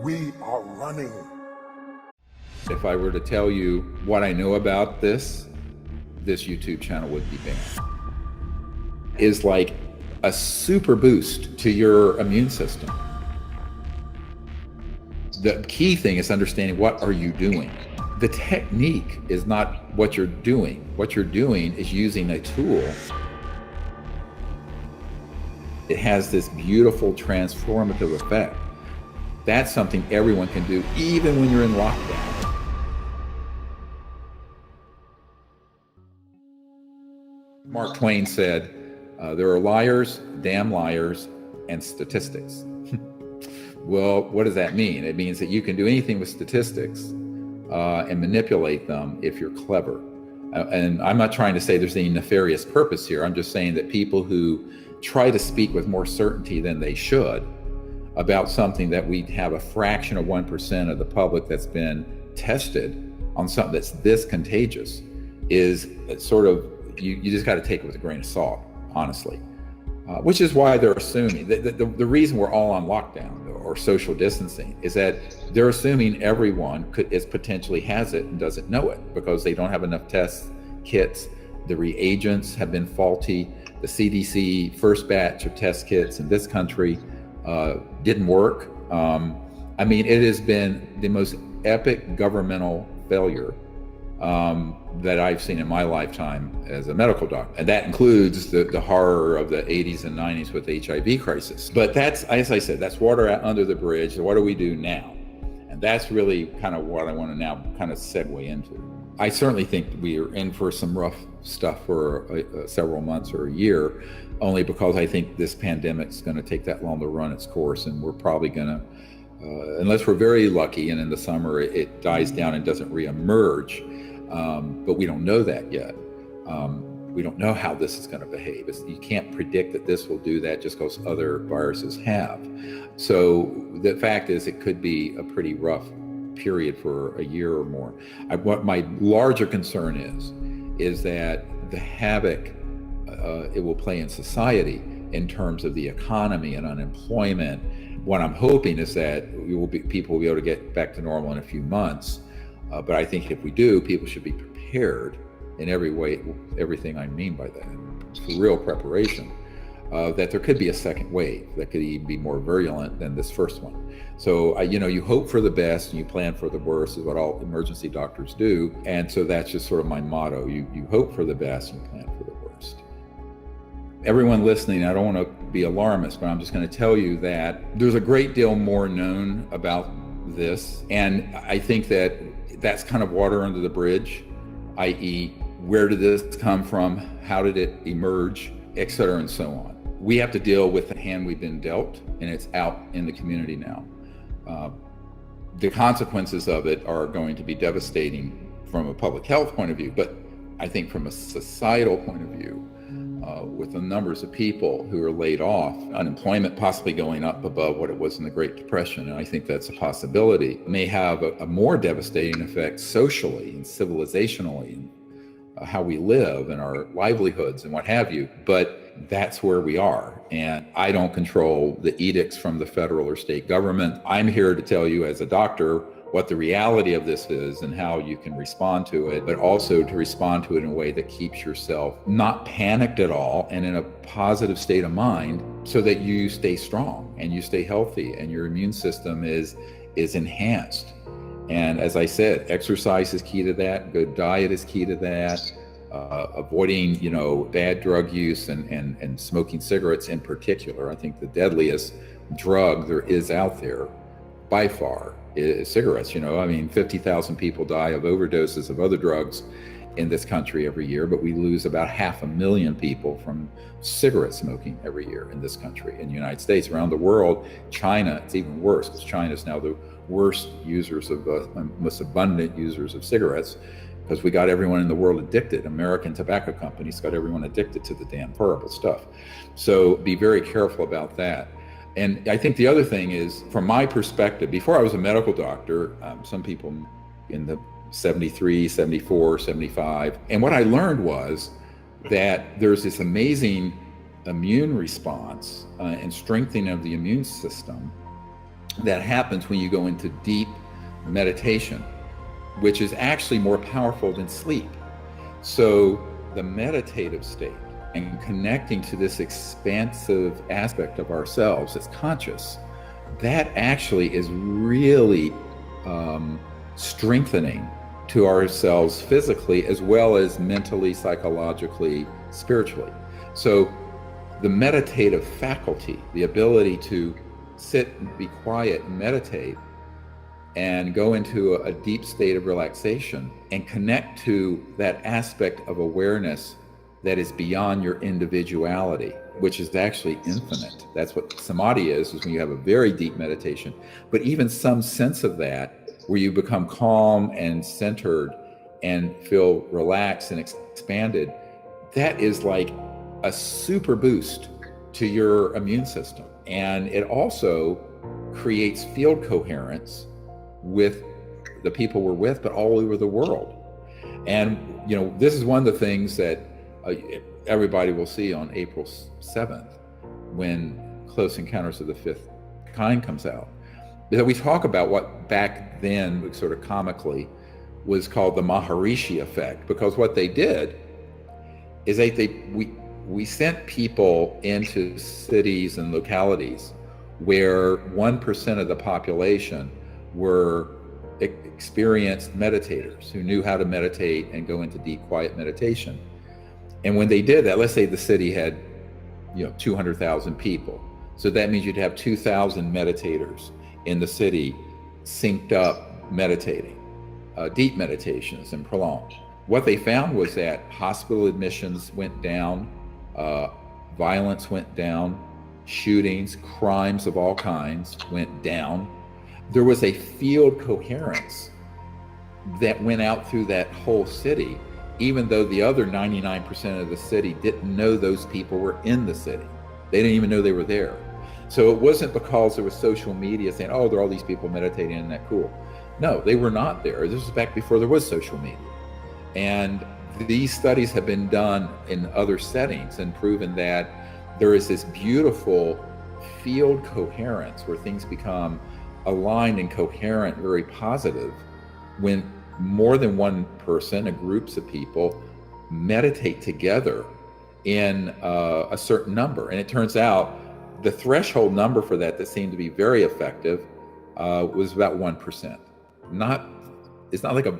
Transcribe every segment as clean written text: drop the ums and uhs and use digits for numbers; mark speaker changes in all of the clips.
Speaker 1: We are running.
Speaker 2: If I were to tell you what I know about this YouTube channel would be banned. Is like a super boost to your immune system. The key thing is understanding, what are you doing? The technique is not what you're doing. What you're doing is using a tool. It has this beautiful transformative effect. That's something everyone can do, even when you're in lockdown. Mark Twain said, there are liars, damn liars, and statistics. Well, what does that mean? It means that you can do anything with statistics and manipulate them if you're clever. And I'm not trying to say there's any nefarious purpose here. I'm just saying that people who try to speak with more certainty than they should about something that we have a fraction of 1% of the public that's been tested on something that's this contagious is sort of, you just got to take it with a grain of salt, honestly. Which is why they're assuming, the reason we're all on lockdown or social distancing is that they're assuming everyone potentially has it and doesn't know it because they don't have enough test kits. The reagents have been faulty. The CDC first batch of test kits in this country didn't work. I mean, it has been the most epic governmental failure that I've seen in my lifetime as a medical doctor. And that includes the horror of the 80s and 90s with the HIV crisis. But that's, as I said, that's water under the bridge. So what do we do now? And that's really kind of what I want to now kind of segue into. I certainly think we are in for some rough stuff for several months or a year, only because I think this pandemic is going to take that long to run its course. And we're probably going to, unless we're very lucky and in the summer it dies down and doesn't reemerge, but we don't know that yet. We don't know how this is going to behave. You can't predict that this will do that just because other viruses have. So the fact is, it could be a pretty rough period for a year or more. What my larger concern is that the havoc it will play in society in terms of the economy and unemployment. What I'm hoping is that people will be able to get back to normal in a few months. But I think if we do, people should be prepared in every way, everything I mean by that, for real preparation, that there could be a second wave that could even be more virulent than this first one. So, you hope for the best and you plan for the worst is what all emergency doctors do. And so that's just sort of my motto. You hope for the best and you plan for the worst. Everyone listening, I don't want to be alarmist, but I'm just going to tell you that there's a great deal more known about this. And I think that that's kind of water under the bridge, i.e., where did this come from? How did it emerge, et cetera, and so on. We have to deal with the hand we've been dealt, and it's out in the community now. The consequences of it are going to be devastating from a public health point of view, but I think from a societal point of view, with the numbers of people who are laid off, unemployment possibly going up above what it was in the Great Depression, and I think that's a possibility, may have a more devastating effect socially and civilizationally, and how we live and our livelihoods and what have you. But that's where we are. And I don't control the edicts from the federal or state government. I'm here to tell you as a doctor what the reality of this is and how you can respond to it, but also to respond to it in a way that keeps yourself not panicked at all and in a positive state of mind so that you stay strong and you stay healthy and your immune system is enhanced. And as I said, exercise is key to that. Good diet is key to that. Avoiding, bad drug use and smoking cigarettes in particular. I think the deadliest drug there is out there by far is cigarettes. 50,000 people die of overdoses of other drugs in this country every year, but we lose about 500,000 people from cigarette smoking every year in this country. In the United States, around the world, China, it's even worse because China is now the worst users of, most abundant users of cigarettes, because we got everyone in the world addicted. American tobacco companies got everyone addicted to the damn horrible stuff. So be very careful about that. And I think the other thing is, from my perspective, before I was a medical doctor, some people in the 73, 74, 75, and what I learned was that there's this amazing immune response and strengthening of the immune system that happens when you go into deep meditation, which is actually more powerful than sleep. So the meditative state and connecting to this expansive aspect of ourselves that's conscious, that actually is really strengthening to ourselves physically as well as mentally, psychologically, spiritually. So the meditative faculty, the ability to sit and be quiet and meditate and go into a deep state of relaxation and connect to that aspect of awareness that is beyond your individuality, which is actually infinite. That's what samadhi is when you have a very deep meditation. But even some sense of that, where you become calm and centered and feel relaxed and expanded, that is like a super boost to your immune system. And it also creates field coherence with the people we're with, but all over the world. And, this is one of the things that everybody will see on April 7th when Close Encounters of the Fifth Kind comes out. That we talk about what back then, sort of comically, was called the Maharishi effect, because what they did is we sent people into cities and localities where 1% of the population were experienced meditators who knew how to meditate and go into deep, quiet meditation. And when they did that, let's say the city had, 200,000 people. So that means you'd have 2,000 meditators in the city synced up meditating, deep meditations and prolonged. What they found was that hospital admissions went down, violence went down, shootings, crimes of all kinds went down. There was a field coherence that went out through that whole city, even though the other 99% of the city didn't know those people were in the city. They didn't even know they were there. So it wasn't because there was social media saying, oh, there are all these people meditating, isn't that cool? No, they were not there. This was back before there was social media. And these studies have been done in other settings and proven that there is this beautiful field coherence where things become aligned and coherent, very positive, when more than one person, groups of people, meditate together in a certain number. And it turns out the threshold number for that seemed to be very effective was about 1%. It's not like a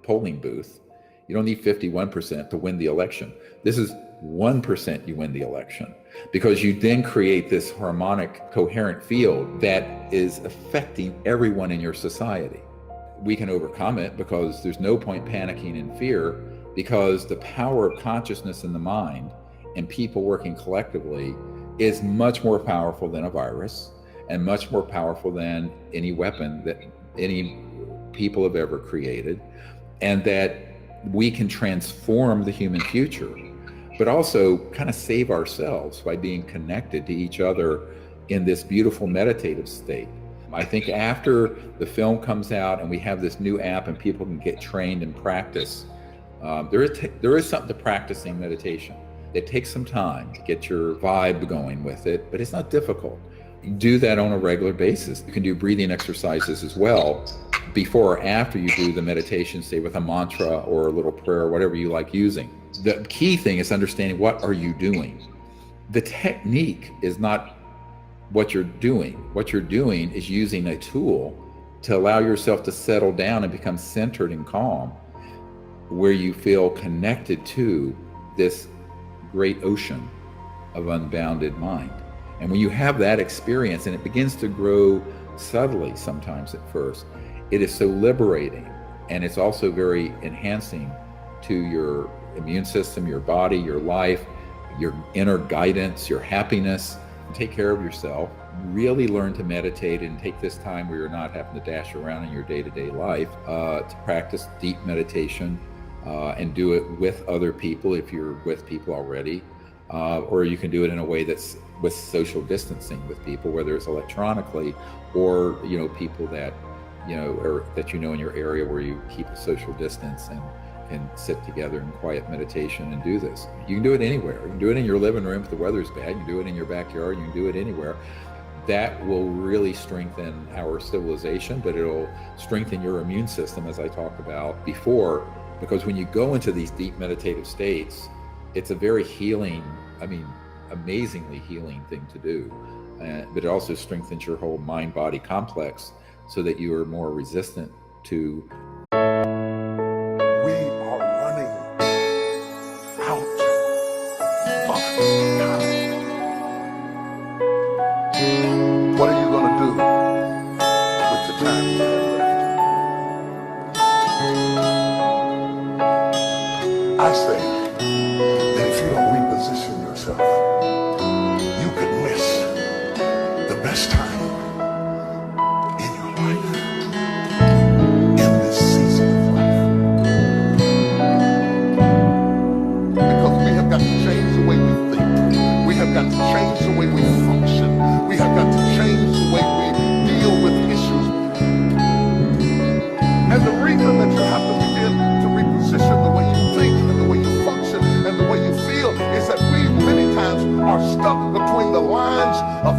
Speaker 2: polling booth. You don't need 51% to win the election. This is 1% you win the election, because you then create this harmonic, coherent field that is affecting everyone in your society. We can overcome it because there's no point panicking in fear, because the power of consciousness in the mind and people working collectively is much more powerful than a virus and much more powerful than any weapon that any people have ever created, and that we can transform the human future, but also kind of save ourselves by being connected to each other in this beautiful meditative state. I think after the film comes out and we have this new app and people can get trained and practice, there is something to practicing meditation. It takes some time to get your vibe going with it, but it's not difficult. You do that on a regular basis. You can do breathing exercises as well before or after you do the meditation, say with a mantra or a little prayer, or whatever you like using. The key thing is understanding, what are you doing? The technique is not what you're doing. What you're doing is using a tool to allow yourself to settle down and become centered and calm, where you feel connected to this great ocean of unbounded mind. And when you have that experience, and it begins to grow subtly sometimes at first, it is so liberating, and it's also very enhancing to your immune system, your body, your life, your inner guidance, your happiness. Take care of yourself. Really learn to meditate and take this time where you're not having to dash around in your day-to-day life to practice deep meditation and do it with other people if you're with people already, or you can do it in a way that's with social distancing with people, whether it's electronically or people that or that in your area where you keep a social distance and can sit together in quiet meditation and do this. You can do it anywhere. You can do it in your living room if the weather's bad. You can do it in your backyard. You can do it anywhere. that will really strengthen our civilization, but it'll strengthen your immune system, as I talked about before, because when you go into these deep meditative states, it's a very healing, amazingly healing thing to do. But it also strengthens your whole mind-body complex so that you are more resistant to.
Speaker 1: We are running out of time. What are you going to do with the time you have left? I say that if you don't reposition yourself, you could miss the best time in your life, in this season of life. Because we have got to change the way we think. We have got to change the way we function. We have got to change the way we deal with issues. And the reason that you have to begin to reposition the way you think and the way you function and the way you feel is that we many times are stuck between the lines of